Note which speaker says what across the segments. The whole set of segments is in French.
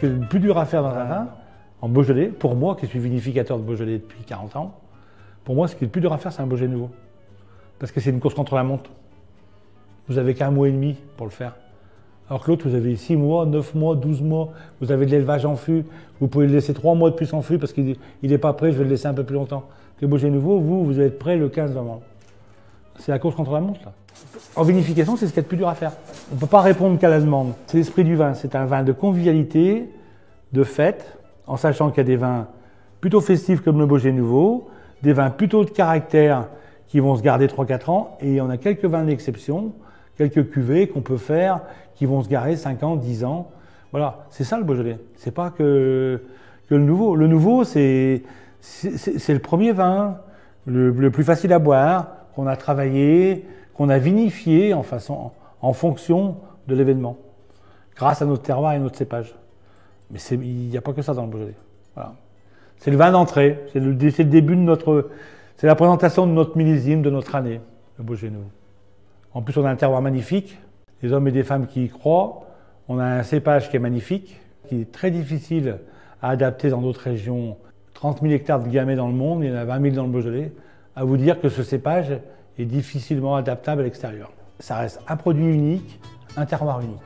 Speaker 1: qui est le plus dur à faire dans un vin, en Beaujolais, pour moi qui suis vinificateur de Beaujolais depuis 40 ans, pour moi ce qui est le plus dur à faire c'est un Beaujolais nouveau. Parce que c'est une course contre la montre. Vous avez qu'un mois et demi pour le faire. Alors que l'autre, vous avez 6 mois, 9 mois, 12 mois, vous avez de l'élevage en fût, vous pouvez le laisser 3 mois de plus en fût parce qu'il n'est pas prêt, je vais le laisser un peu plus longtemps. Que Beaujolais nouveau, vous allez être prêt le 15 novembre. C'est la course contre la montre, là. En vinification, c'est ce qu'il y a de plus dur à faire. On ne peut pas répondre qu'à la demande. C'est l'esprit du vin, c'est un vin de convivialité, de fête, en sachant qu'il y a des vins plutôt festifs comme le Beaujolais nouveau, des vins plutôt de caractère qui vont se garder 3-4 ans, et on a quelques vins d'exception, quelques cuvées qu'on peut faire, qui vont se garder 5 ans, 10 ans. Voilà, c'est ça le Beaujolais. C'est pas que le nouveau. Le nouveau, c'est le premier vin, le plus facile à boire, qu'on a travaillé, qu'on a vinifié en fonction de l'événement, grâce à notre terroir et notre cépage. Mais il n'y a pas que ça dans le Beaujolais. Voilà. C'est le vin d'entrée, c'est le début de notre... C'est la présentation de notre millésime, de notre année, le Beaujolais nouveau. En plus, on a un terroir magnifique, des hommes et des femmes qui y croient. On a un cépage qui est magnifique, qui est très difficile à adapter dans d'autres régions. 30 000 hectares de gamay dans le monde, il y en a 20 000 dans le Beaujolais. À vous dire que ce cépage est difficilement adaptable à l'extérieur. Ça reste un produit unique, un terroir unique.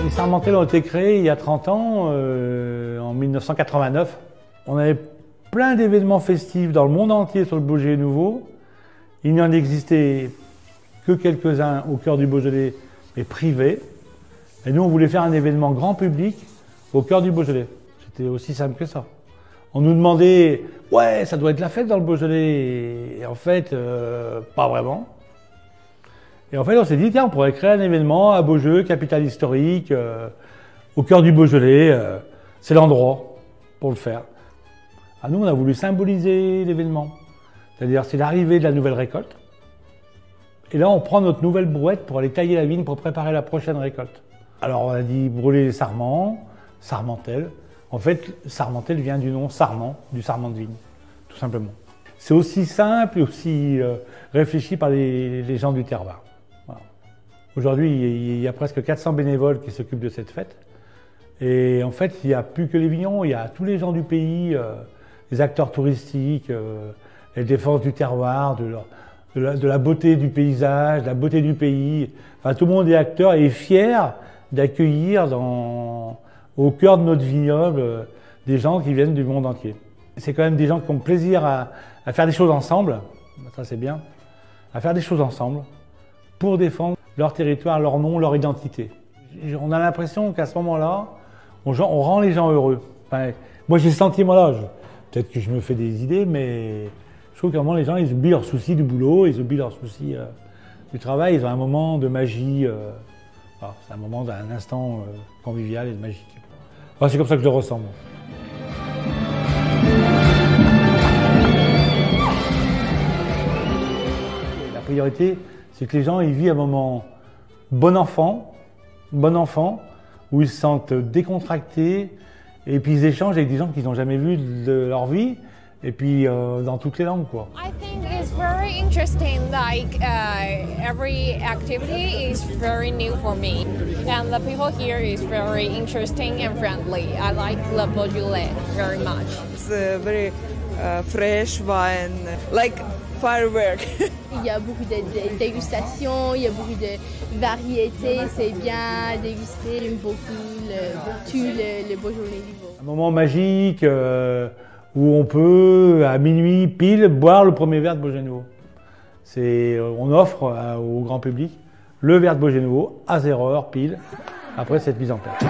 Speaker 1: Les Sarmentelles ont été créées il y a 30 ans, en 1989. On avait plein d'événements festifs dans le monde entier sur le Beaujolais nouveau. Il n'y en existait que quelques-uns au cœur du Beaujolais, mais privés. Et nous, on voulait faire un événement grand public au cœur du Beaujolais. C'était aussi simple que ça. On nous demandait, ouais, ça doit être la fête dans le Beaujolais. Et en fait, pas vraiment. Et en fait, on s'est dit, tiens, on pourrait créer un événement à Beaujeu, capitale historique, au cœur du Beaujolais. C'est l'endroit pour le faire. À nous, on a voulu symboliser l'événement. C'est-à-dire, c'est l'arrivée de la nouvelle récolte. Et là, on prend notre nouvelle brouette pour aller tailler la vigne pour préparer la prochaine récolte. Alors, on a dit brûler les sarments, sarmentelle. En fait, sarmentelle vient du nom sarment, du sarment de vigne, tout simplement. C'est aussi simple et aussi réfléchi par les gens du terroir. Voilà. Aujourd'hui, il y a presque 400 bénévoles qui s'occupent de cette fête. Et en fait, il n'y a plus que les vignerons, il y a tous les gens du pays, les acteurs touristiques, les défenses du terroir, de la beauté du paysage, de la beauté du pays. Enfin, tout le monde est acteur et est fier d'accueillir au cœur de notre vignoble des gens qui viennent du monde entier. C'est quand même des gens qui ont plaisir à faire des choses ensemble, ça c'est bien, à faire des choses ensemble pour défendre leur territoire, leur nom, leur identité. On a l'impression qu'à ce moment-là, on rend les gens heureux. Enfin, moi j'ai ce sentiment-là, peut-être que je me fais des idées, mais je trouve qu'à un moment les gens ils oublient leurs soucis du boulot, ils oublient leurs soucis du travail, ils ont un moment de magie. Voilà, c'est un moment d'un instant convivial et de magique. Enfin, c'est comme ça que je le ressens. Moi. La priorité, c'est que les gens ils vivent un moment bon enfant, où ils se sentent décontractés, et puis ils échangent avec des gens qu'ils n'ont jamais vus de leur vie, et puis dans toutes les langues, quoi.
Speaker 2: I think it's very interesting, like every activity is very new for me. And the people here is very interesting and friendly. I like the Beaujolais very much.
Speaker 3: It's very fresh wine, like firework.
Speaker 4: Il y a beaucoup de dégustations, il y a beaucoup de variétés, c'est bien dégusté. J'aime beaucoup le Beaujolais nouveau.
Speaker 1: Un moment magique où on peut, à minuit pile, boire le premier verre de Beaujolais nouveau. On offre au grand public le verre de Beaujolais nouveau à 0 heure pile après cette mise en place.